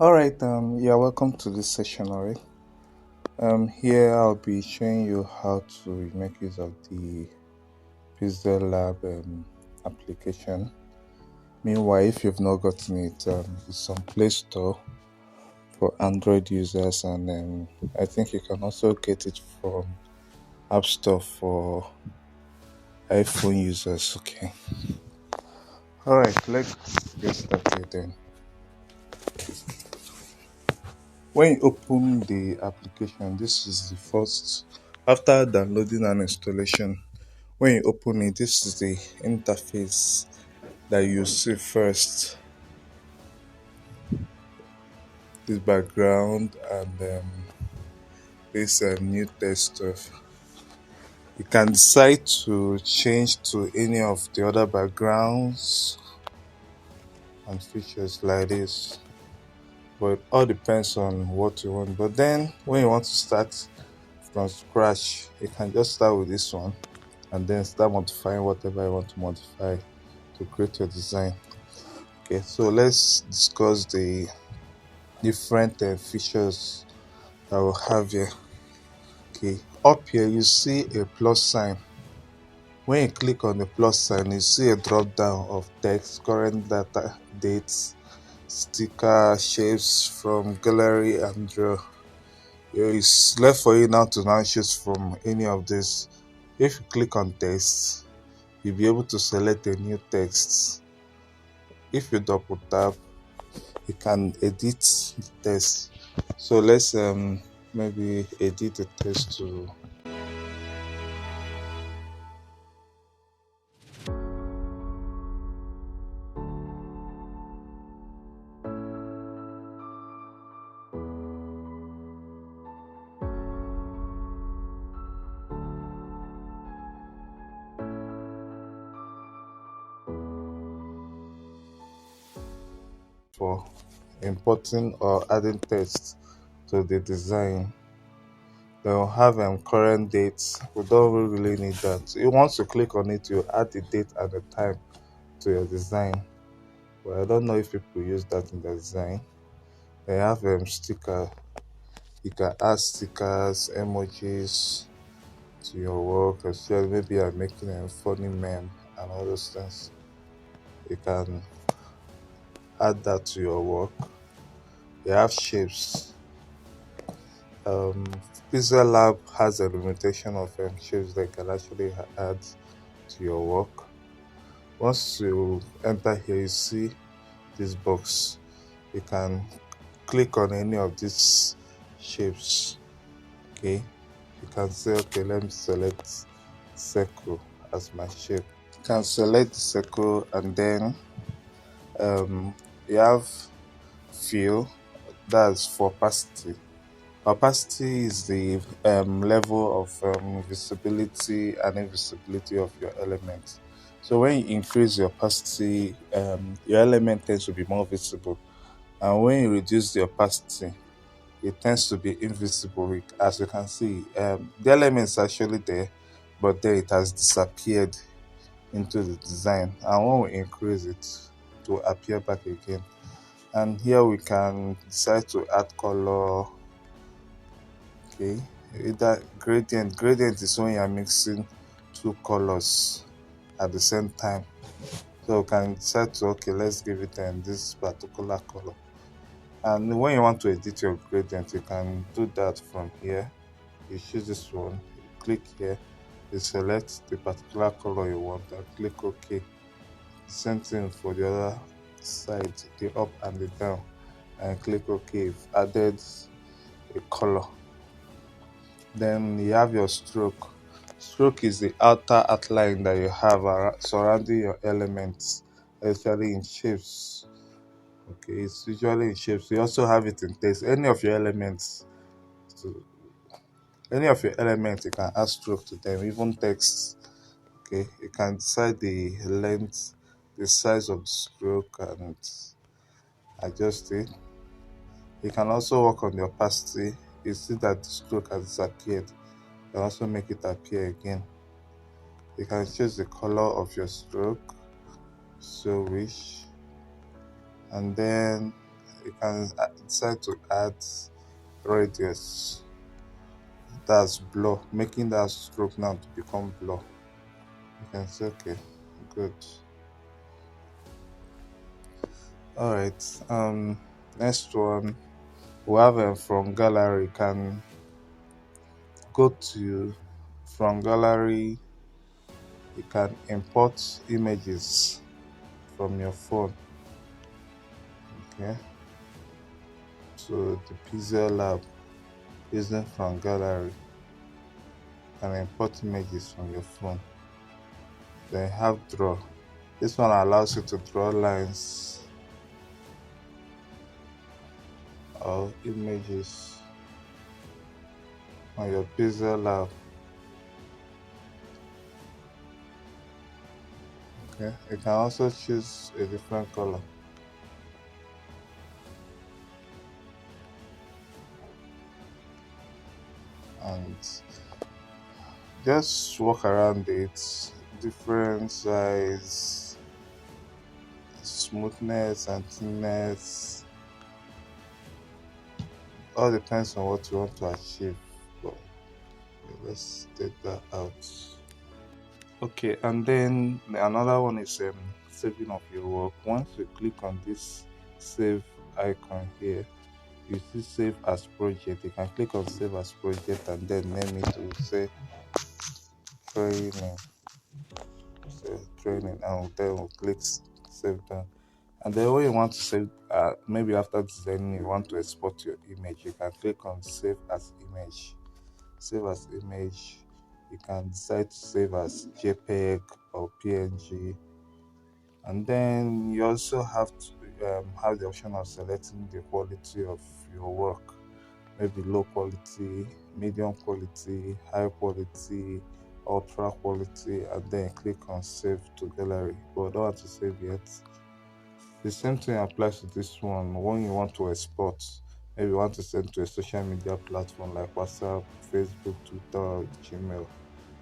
All right, yeah, welcome to this session, alright. Here I'll be showing you how to make use of the PixelLab application. Meanwhile, if you've not gotten it, it's on Play Store for Android users, and I think you can also get it from App Store for iPhone users. Okay. All right, let's get started then. When you open the application, this is the first after downloading and installation. When you open it, this is the interface that you see first. This background and this new text stuff. You can decide to change to any of the other backgrounds and features like this, but it all depends on what you want. But then when you want to start from scratch, you can just start with this one and then start modifying whatever you want to modify to create your design. Okay, so let's discuss the different features that we'll have here. Okay, up here you see a plus sign. When you click on the plus sign, you see a drop down of text, current data, dates, sticker, shapes from gallery and draw. It's left for you now to choose from any of this. If you click on text, you'll be able to select a new text. If you double tap, you can edit the text. So let's maybe edit the text to for importing or adding text to the design. Then we'll have current dates. We don't really need that. Once you click on it, you add the date and the time to your design. But I don't know if people use that in the design. They have sticker. You can add stickers, emojis to your work, especially maybe you're making a funny meme and all those things. You can add that to your work. They have shapes. Um, PixelLab has a limitation of shapes that can actually add to your work. Once you enter here, you see this box. You can click on any of these shapes. Okay, you can say, okay, let me select circle as my shape. You can select the circle and then you have fill, that's for opacity. Opacity is the level of visibility and invisibility of your element. So when you increase your opacity, your element tends to be more visible, and when you reduce the opacity, it tends to be invisible. As you can see, the element is actually there, but then it has disappeared into the design, and when we increase it to appear back again. And here we can decide to add color. Okay, either gradient is when you're mixing two colors at the same time. So we can decide to, okay, let's give it this particular color. And when you want to edit your gradient, you can do that from here. You choose this one, you click here, you select the particular color you want and click OK. Same thing for the other side, the up and the down, and click OK. You've added a color. Then you have your stroke. Stroke is the outer outline that you have surrounding your elements, especially in shapes. Okay, it's usually in shapes. You also have it in text. To any of your elements, you can add stroke to them, even text. Okay, you can decide the length, the size of the stroke, and adjust it. You can also work on the opacity. You see that the stroke has disappeared. You can also make it appear again. You can choose the color of your stroke, so wish, and then you can decide to add radius, that's blur, making that stroke now to become blur. You can say okay, good. All right. Next one we have from gallery. Can go to from gallery. You can import images from your phone. Okay, to the PixelLab using from gallery and import images from your phone. Then have draw. This one allows you to draw lines or images on your PixelLab. Okay, you can also choose a different color and just walk around it. Different size, smoothness and thinness. All depends on what you want to achieve. But let's take that out. Okay, and then another one is saving of your work. Once you click on this save icon here, you see save as project. You can click on save as project and then name it to say training. Say training, and then we'll click save done. And then when you want to save, maybe after designing, you want to export your image, you can click on save as image. Save as image. You can decide to save as JPEG or PNG, and then you also have to have the option of selecting the quality of your work, maybe low quality, medium quality, high quality, ultra quality, and then click on save to gallery. But I don't want to save yet. The same thing applies to this one. When you want to export, maybe you want to send to a social media platform like WhatsApp, Facebook, Twitter, Gmail,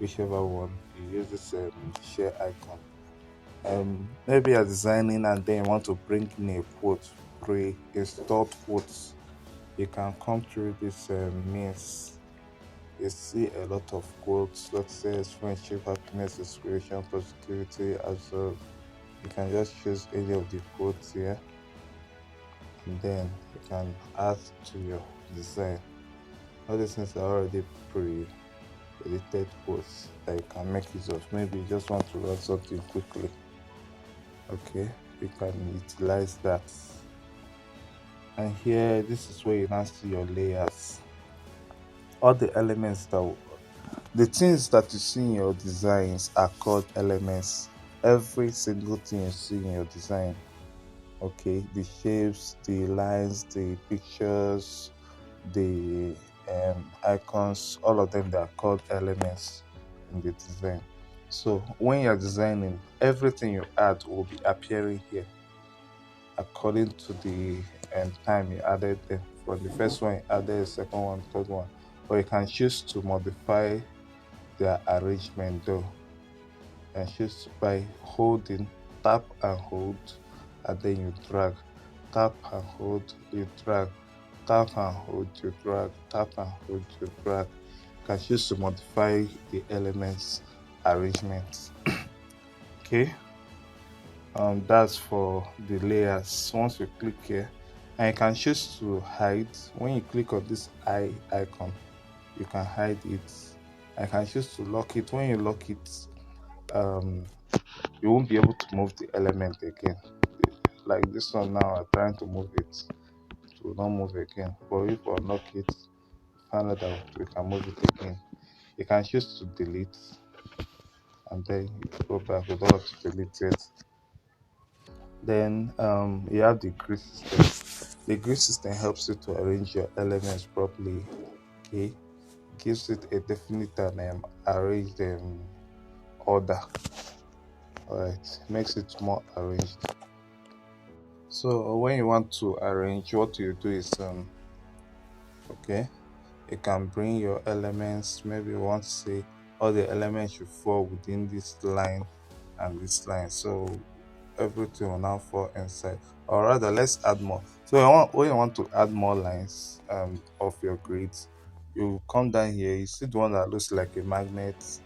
whichever one, you use this share icon. Maybe you're designing and then you want to bring in a quote, pre-installed quotes. You can come through this means. You see a lot of quotes, let's say friendship, happiness, inspiration, positivity, as well. You can just choose any of the quotes here and then you can add to your design. All these things are already pre-edited quotes that you can make use of. Maybe you just want to write something quickly. Okay, you can utilize that. And here, this is where you now see your layers. All the elements the things that you see in your designs are called elements. Every single thing you see in your design, okay, the shapes, the lines, the pictures, the icons, all of them, they are called elements in the design. So when you're designing, everything you add will be appearing here according to the time you added them. From the first one you added, the second one, third one. But you can choose to modify their arrangement though. And choose by holding, tap and hold, and then you drag, tap and hold, you drag, tap and hold, you drag, tap and hold, you drag. You can choose to modify the elements arrangement. Okay, that's for the layers. Once you click here, and you can choose to hide. When you click on this eye icon, you can hide it. I can choose to lock it. When you lock it, um you won't be able to move the element again. Like this one now, I'm trying to move it, it will not move again. But if we unlock it, find out that we can move it again. You can choose to delete and then you go back. We don't have to delete it. Then you have the grid system. The grid system helps you to arrange your elements properly. Okay, gives it a definite and arranged order. Alright, makes it more arranged. So when you want to arrange, what you do is okay, you can bring your elements. Maybe you want to say all the elements should fall within this line and this line. So everything will now fall inside. Or rather, let's add more. So when you want to add more lines of your grids, you come down here, you see the one that looks like a magnet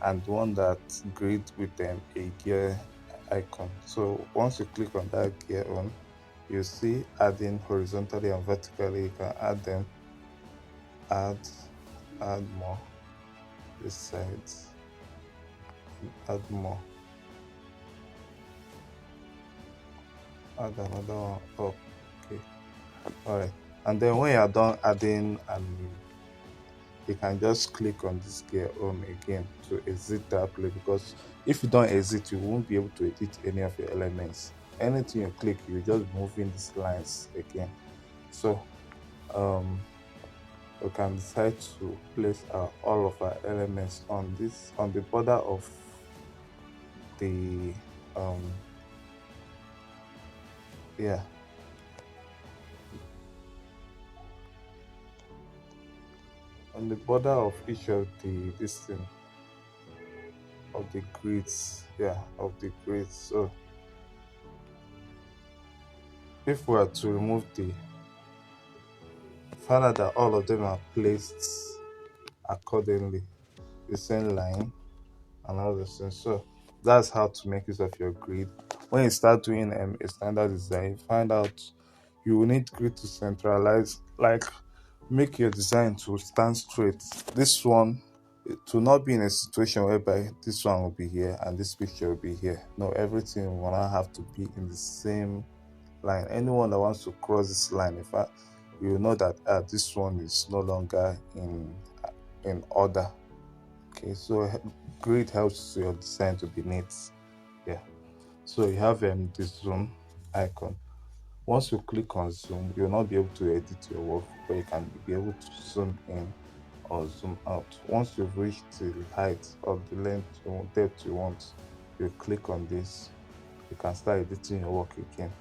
and the one that grid with a gear icon. So once you click on that gear on, you see adding horizontally and vertically. You can add them, add, add more this side, add more, add another one. Oh, okay, all right. And then when you are done adding, you can just click on this gear home again to exit that play, because if you don't exit, you won't be able to edit any of your elements. Anything you click, you just moving these lines again. So um we can decide to place all of our elements on this on the border of the um yeah, on the border of each of the this thing, of the grids, yeah, of the grids. So if we are to remove the, find out that all of them are placed accordingly, the same line and all those things. So that's how to make use of your grid. When you start doing a standard design, find out you will need grid to centralize, like make your design to stand straight. This one, to not be in a situation whereby this one will be here and this picture will be here. No, everything will not have to be in the same line. Anyone that wants to cross this line, in fact, you will know that this one is no longer in order. Okay, so grid helps your design to be neat. Yeah. So you have the zoom icon. Once you click on zoom, you'll not be able to edit your work, but you can be able to zoom in or zoom out. Once you've reached the height or the length or depth you want, you click on this. You can start editing your work again.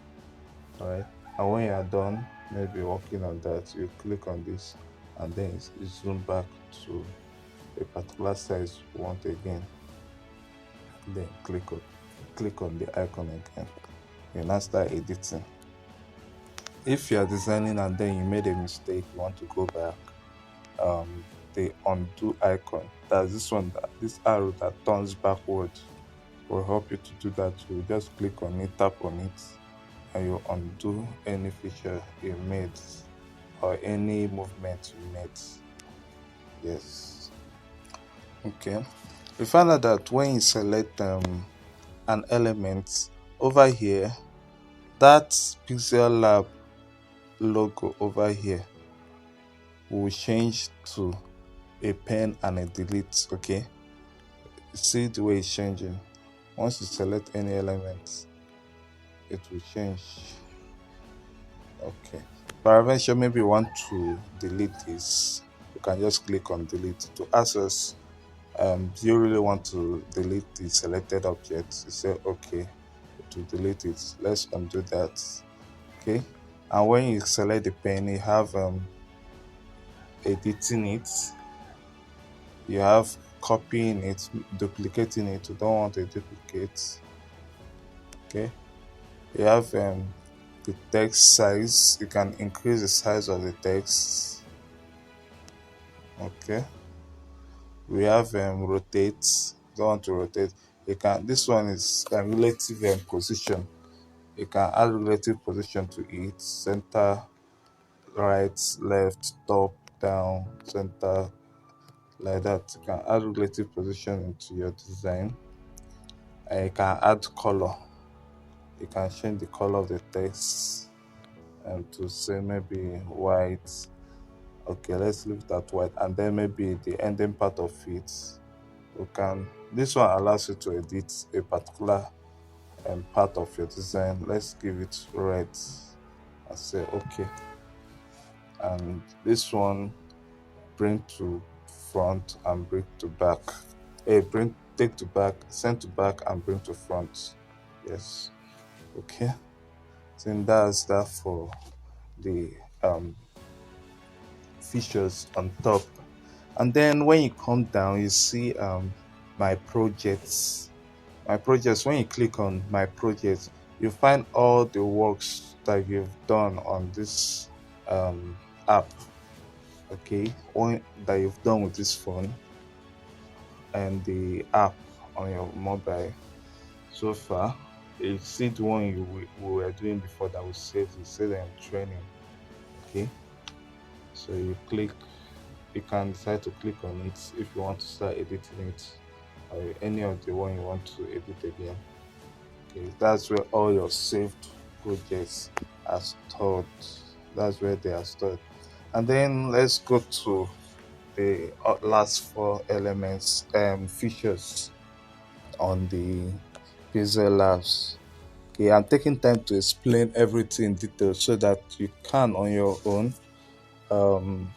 All right. And when you are done, maybe working on that, you click on this, and then you zoom back to a particular size you want again. Then click on the icon again. You now start editing. If you are designing and then you made a mistake, you want to go back, the undo icon, that's this one, this arrow that turns backward, will help you to do that. You just click on it, tap on it, and you undo any feature you made or any movement you made. Yes. Okay. We found out that when you select an element over here, that PixelLab logo over here will change to a pen and a delete. Okay, see the way it's changing. Once you select any element, it will change. Okay, peradventure maybe you want to delete this, you can just click on delete to access. Do you really want to delete the selected object? You say okay to delete it. Let's undo that. Okay, and when you select the pen, you have editing it, you have copying it, duplicating it. You don't want to duplicate. Okay, you have the text size. You can increase the size of the text. Okay, we have rotate. Don't want to rotate. You can, this one is relative position. You can add relative position to it: center, right, left, top, down, center, like that. You can add relative position into your design. And you can add color. You can change the color of the text to say maybe white. Okay, let's leave that white, and then maybe the ending part of it. You can. This one allows you to edit a particular part of your design. Let's give it red. I say okay, and this one bring to front and bring to back. Bring, take to back, send to back, and bring to front. Yes. Okay. So that's that for the features on top. And then when you come down, you see my projects. My projects. When you click on my projects, you find all the works that you've done on this app, okay, one that you've done with this phone and the app on your mobile so far. You see the one we were doing before that we saved, you say them training, okay. So you click, you can decide to click on it if you want to start editing it, or any of the one you want to edit again. Okay, that's where all your saved projects are stored. That's where they are stored. And then let's go to the last four elements, features on the Pixel Labs. Okay, I'm taking time to explain everything in detail so that you can on your own um,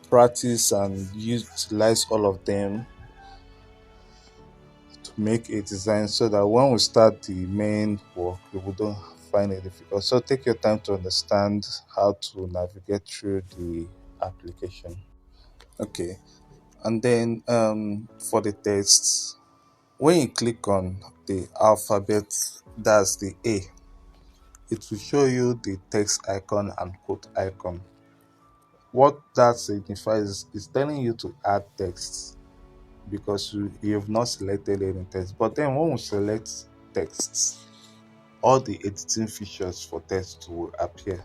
practice and utilize all of them to make a design so that when we start the main work, we wouldn't find it difficult. So take your time to understand how to navigate through the application. Okay, and then for the text, when you click on the alphabet, that's the A, it will show you the text icon and quote icon. What that signifies is telling you to add text because you have not selected any text. But then when we select text, all the editing features for text will appear.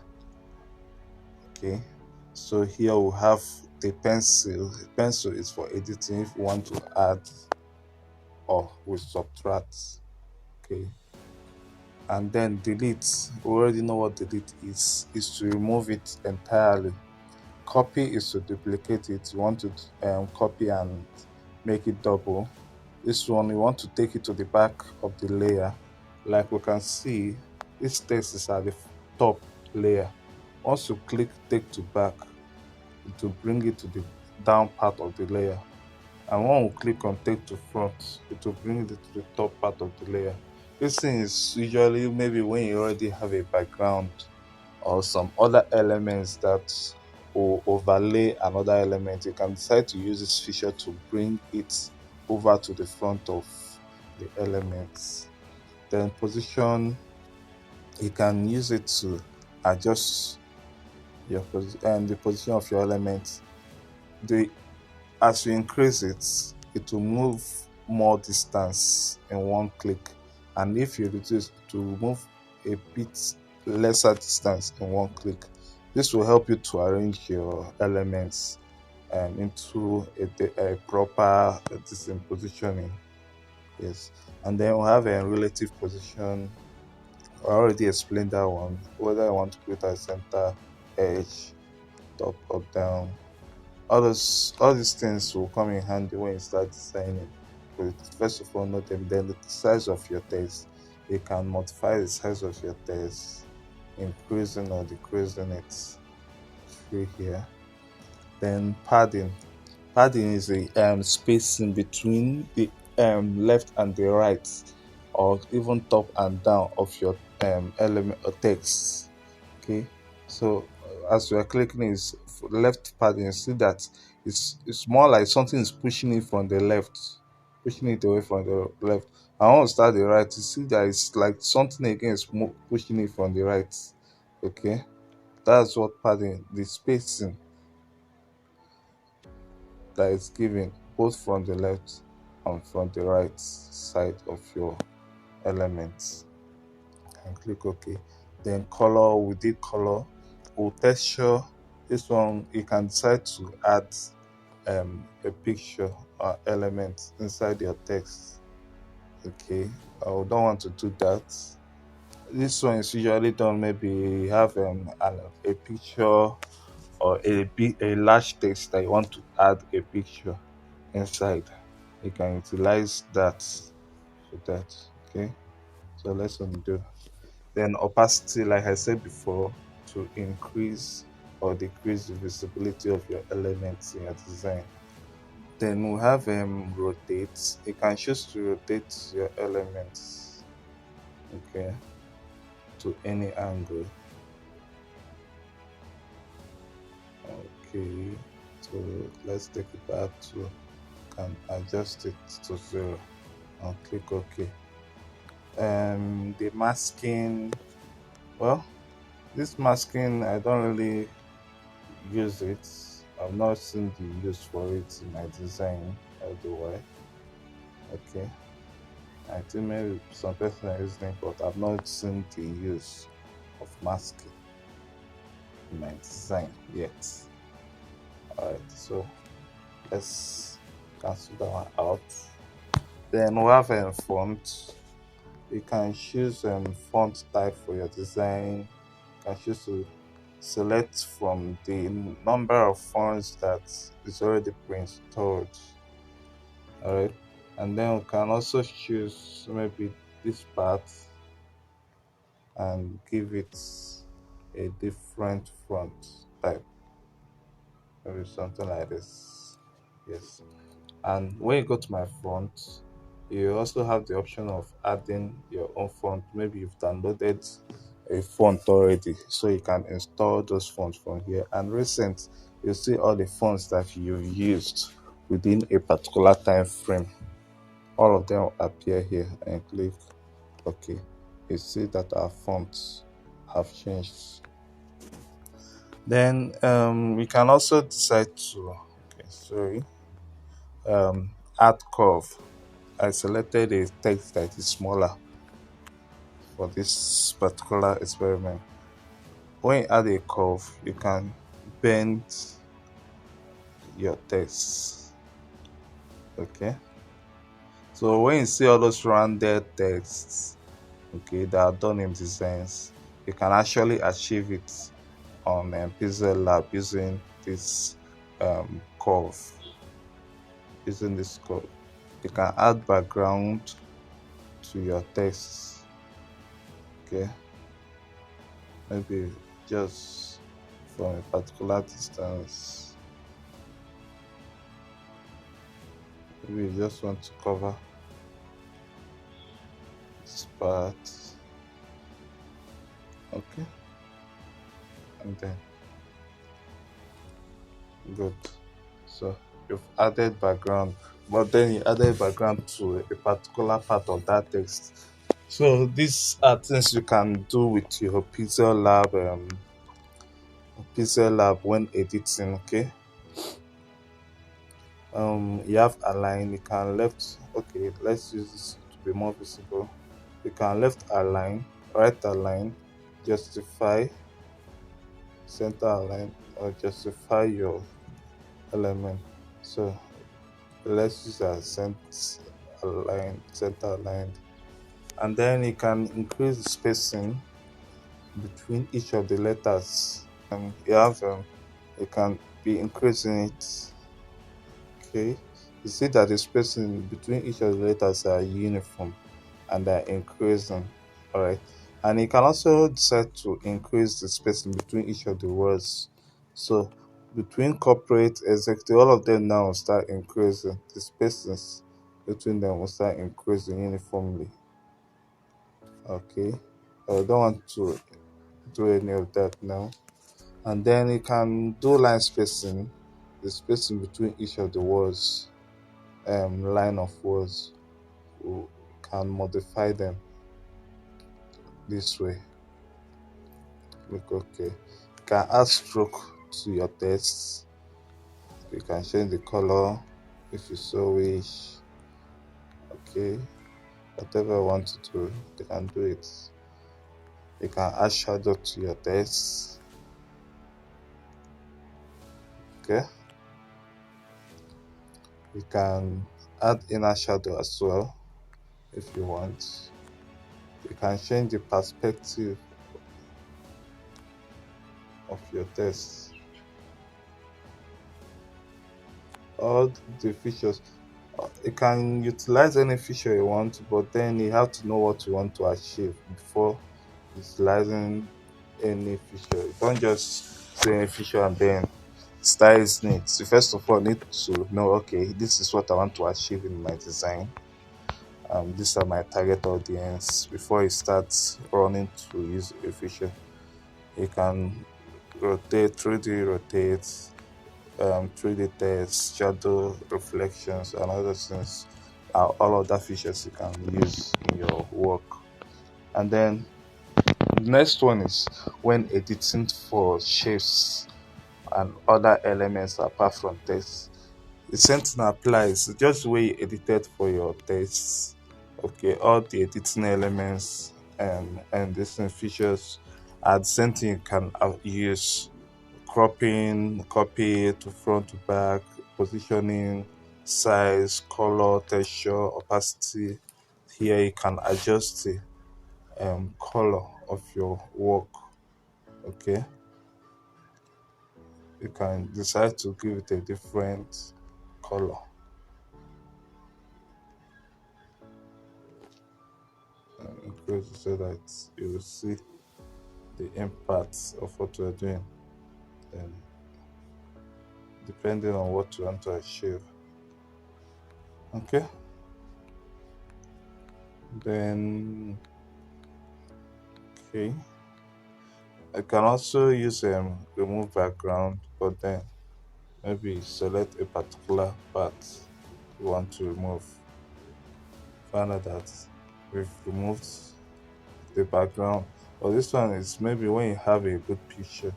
Okay, so here we have the pencil. Pencil is for editing if you want to add or we subtract. Okay, and then delete. We already know what delete is to remove it entirely. Copy is to duplicate it. You want to copy and make it double. This one, you want to take it to the back of the layer. Like we can see, this text is at the top layer. Once you click take to back, it will bring it to the down part of the layer. And when we click on take to front, it will bring it to the top part of the layer. This thing is usually maybe when you already have a background or some other elements that will overlay another element. You can decide to use this feature to bring it over to the front of the elements. Then position, you can use it to adjust your and the position of your element. The As you increase it, it will move more distance in one click, and if you reduce, it will move a bit lesser distance in one click. This will help you to arrange your elements into a proper positioning. Yes, and then we have a relative position. I already explained that one. Whether I want to put it at center, edge, top or down, all these things will come in handy when you start designing. But first of all, note them. Then the size of your text. You can modify the size of your text, increasing or decreasing it through here. Then padding. Padding is the spacing between the left and the right, or even top and down of your element or text. Okay, so as we are clicking is for the left padding, you see that it's more like something is pushing it from the left, pushing it away from the left. I want to start the right, you see that it's like something again is pushing it from the right. Okay, that's what padding, the spacing that is given both from the left and from the right side of your elements. And click OK. Then color, we did color. Or texture, this one you can decide to add a picture or element inside your text. Okay, I don't want to do that. This one is usually done, maybe you have a picture or a large text that you want to add a picture inside. You can utilize that for that. Okay, so let's undo. Then opacity, like I said before, to increase or decrease the visibility of your elements in your design. Then we have rotate. You can choose to rotate your elements, okay, to any angle. Okay, so let's take it back to, can adjust it to 0 and click OK. The masking, well, This masking, I don't really use it. I've not seen the use for it in my design. I do why. Okay. I think maybe some person are using it, but I've not seen the use of masking in my design yet. Alright, so let's cancel that one out. Then we have font. You can choose font type for your design. You can choose to select from the number of fonts that is already pre-installed. Alright, and then we can also choose maybe this part and give it a different font type, maybe something like this. Yes, and when you go to my font, you also have the option of adding your own font. Maybe you've downloaded a font already, so you can install those fonts from here. And recent, you see all the fonts that you've used within a particular time frame. All of them will appear here, and click OK. You see that our fonts have changed. Then we can also decide to, okay, sorry, add curve. I selected a text that is smaller for this particular experiment. When you add a curve, you can bend your text. Okay. So when you see all those rounded texts, okay, that are done in designs, you can actually achieve it on PixelLab using this curve. Using this curve, you can add background to your text. Okay, maybe just from a particular distance. Maybe you just want to cover this part. Okay, and then good. So you've added background, but then you added background to a particular part of that text. So these are things you can do with your PixelLab when editing. Okay, you have align. You can left. Okay, let's use this to be more visible. You can left align, right align, justify, center align, or justify your element. So let's use a center aligned, and then you can increase the spacing between each of the letters. You have you can be increasing it. Okay, you see that the spacing between each of the letters are uniform and they're increasing. All right, and you can also decide to increase the spacing between each of the words. So between corporate, executive, all of them now will start increasing. The spaces between them will start increasing uniformly. Okay, I don't want to do any of that now. And then you can do line spacing, the spacing between each of the words, line of words. You can modify them this way. Look okay. You can add stroke to your text. You can change the color if you so wish. Okay, whatever you want to do, you can do it. You can add shadow to your text. Okay, you can add inner shadow as well if you want. You can change the perspective of your text. All the features, you can utilize any feature you want, but then you have to know what you want to achieve before utilizing any feature. You don't just say any feature and then start using it. You first of all need to know, okay, this is what I want to achieve in my design. These are my target audience before you start running to use a feature. You can rotate, 3D rotate, 3D text, shadow, reflections, and other things. All of that features you can use in your work. And then The next one is when editing for shapes and other elements apart from text. The same thing applies, just the way you edited for your text. Okay, all the editing elements and different features are the same thing you can use. Cropping, copy to front to back, positioning, size, color, texture, opacity. Here you can adjust the color of your work. Okay, you can decide to give it a different color. Increase so that you will see the impact of what we're doing, then depending on what you want to achieve. Okay, then okay, I can also use remove background, but then maybe select a particular part you want to remove. Find out that we've removed the background. But this one is maybe when you have a good picture,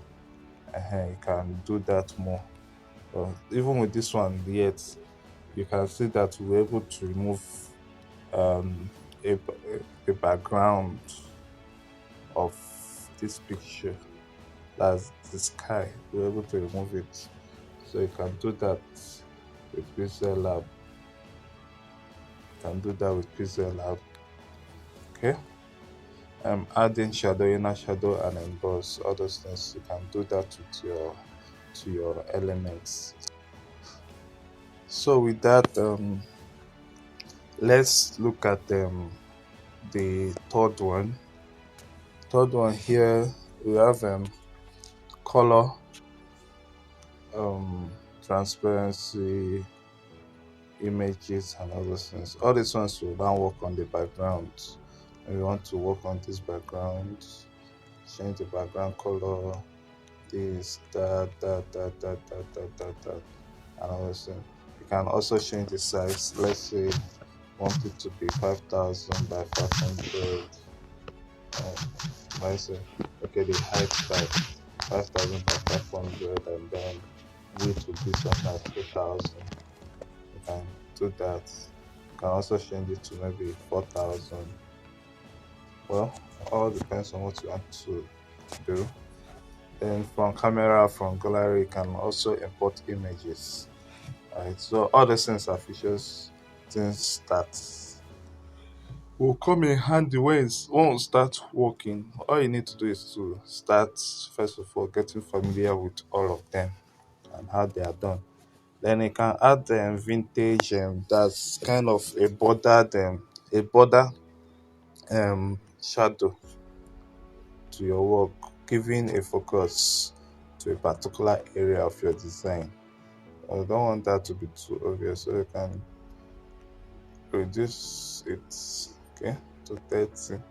you can do that more. But even with this one yet, you can see that we're able to remove um, a background of this picture. That's the sky. We're able to remove it. So you can do that with PixelLab. You can do that with PixelLab. Okay. Adding shadow, inner shadow, and emboss. All those things you can do that with your to your elements. So with that, let's look at the third one. Third one here we have color, transparency, images, and all those things. All these ones will now work on the background. And we want to work on this background, change the background color, this, that, and all those things. You can also change the size. Let's say you want it to be 5,000 by 500. I say, okay, the height by 5,000 by 500, and then width will be something like 2,000. You can do that. You can also change it to maybe 4,000. Well, all depends on what you want to do. Then from camera, from gallery, you can also import images. Right, so all these things are features, things that will come in handy when we start working. All you need to do is to start, first of all, getting familiar with all of them and how they are done. Then you can add vintage, that's kind of a border shadow to your work, giving a focus to a particular area of your design. I don't want that to be too obvious, so you can reduce it, okay, to 30.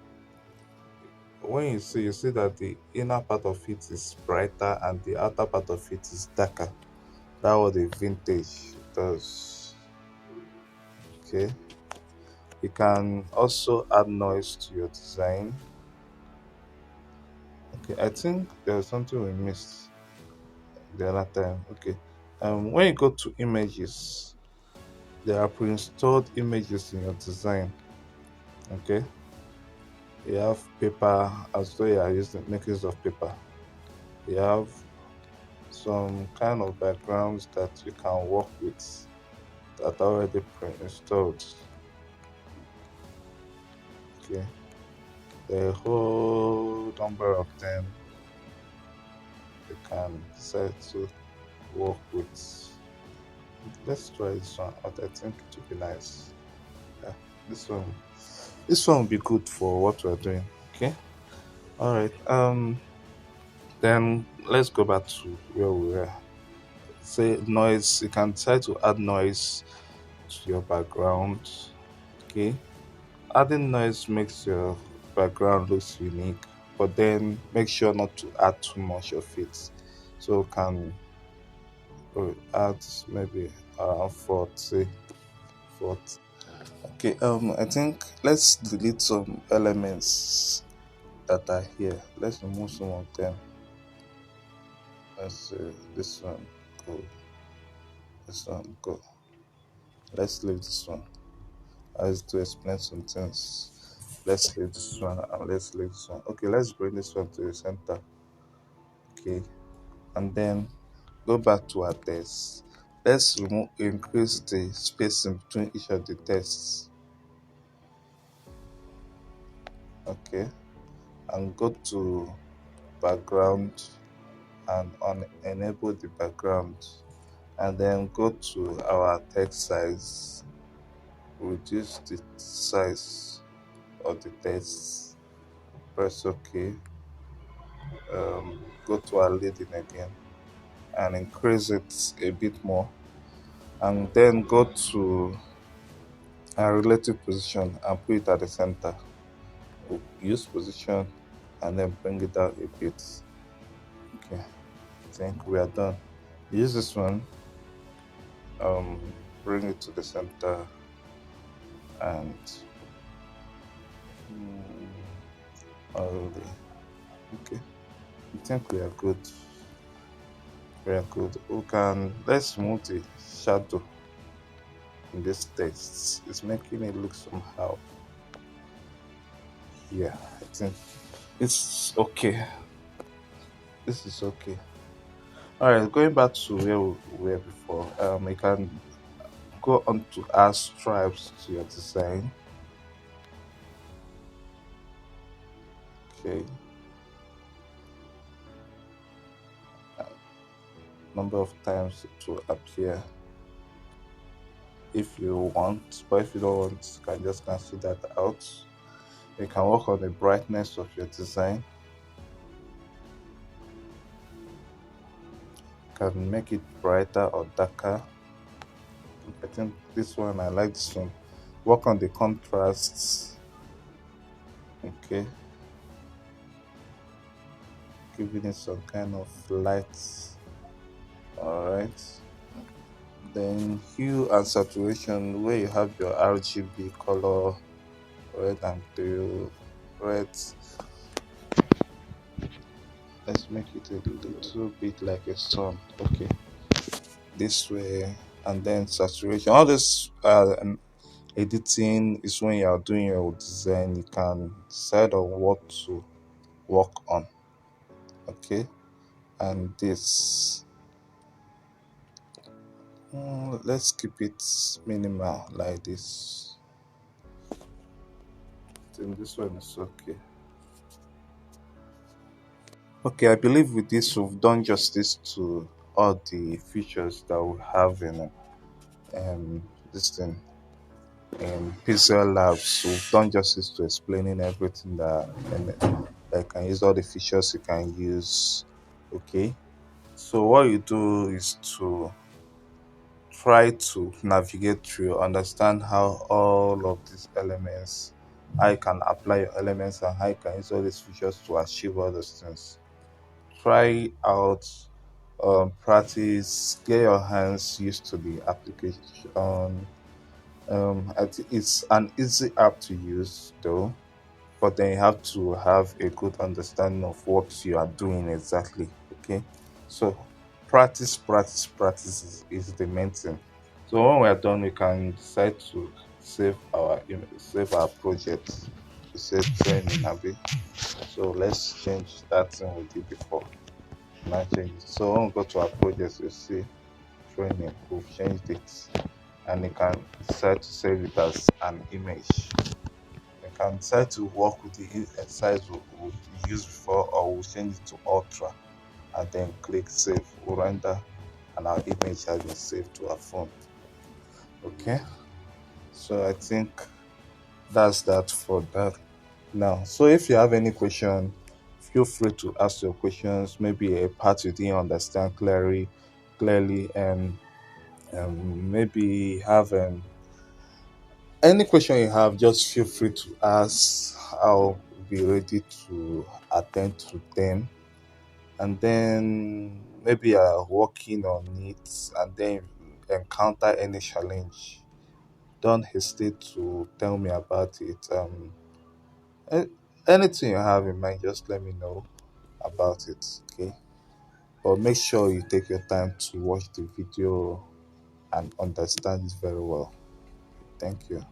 When you see that the inner part of it is brighter and the outer part of it is darker. That was the vintage does. Okay, you can also add noise to your design. Okay, I think there's something we missed the other time. Okay, when you go to images, there are pre-installed images in your design. Okay, you have paper, as though you are using making use of paper. You have some kind of backgrounds that you can work with that are already pre-installed. Okay, the whole number of them you can decide to work with. Let's try this one out. I think it will be nice. Yeah, this one, this one will be good for what we're doing. Okay. All right. Then let's go back to where we were. Say noise. You can decide to add noise to your background. Okay, adding noise makes your background looks unique, but then make sure not to add too much of it. So can add maybe around 40. Okay, I think let's delete some elements that are here. Let's remove some of them. Let's see, this one go, this one go. Let's leave this one. I have to explain some things. Let's leave this one and let's leave this one. Okay, let's bring this one to the center. Okay, and then go back to our test. Let's increase the spacing between each of the tests. Okay, and go to background and enable the background, and then go to our text size, reduce the size of the text, press OK, go to our leading again and increase it a bit more, and then go to our relative position and put it at the center. We'll use position and then bring it down a bit. Okay, I think we are done. Use this one, um, bring it to the center and mm, already. Okay, I think we are good. We are good. We can let's remove the shadow in this text. It's making it look somehow. Yeah, I think it's okay. This is okay. All right, going back to where we were before. You can go on to add stripes to your design. Okay, uh, number of times it will appear if you want, but if you don't want, you can just cancel that out. You can work on the brightness of your design. You can make it brighter or darker. I think this one, I like this one. Work on the contrasts. Okay, giving it some kind of light. All right. Then hue and saturation, where you have your RGB color, red and blue, red. Let's make it a little bit like a sun. Okay, this way, and then saturation. All this editing is when you are doing your design. You can decide on what to work on. Okay, and this. Let's keep it minimal like this. I think this one is okay. Okay, I believe with this we've done justice to all the features that we have in this thing in PixelLab. So we've done justice to explaining everything that can use all the features you can use. Okay, so what you do is to try to navigate through, understand how all of these elements, how you can apply your elements and how you can use all these features to achieve all those things. Try out, practice, get your hands used to the application. I think it's an easy app to use though, but then you have to have a good understanding of what you are doing exactly. Okay, so practice, practice, practice is the main thing. So when we are done, we can decide to save our project. We save training, Abi. So let's change that thing we did before. Now change it. So when we go to our project, you see training. We've changed it, and you can decide to save it as an image. You can decide to work with the size we used before, or we'll change it to ultra, and then click save. We'll render, and our image has been saved to our phone. Okay. So I think that's that for that now. So if you have any question, feel free to ask your questions. Maybe a part you didn't understand clearly, and maybe have any question you have. Just feel free to ask. I'll be ready to attend to them. And then maybe you're working on it, and then encounter any challenge. Don't hesitate to tell me about it. Anything you have in mind, just let me know about it. Okay, but make sure you take your time to watch the video and understand it very well. Thank you.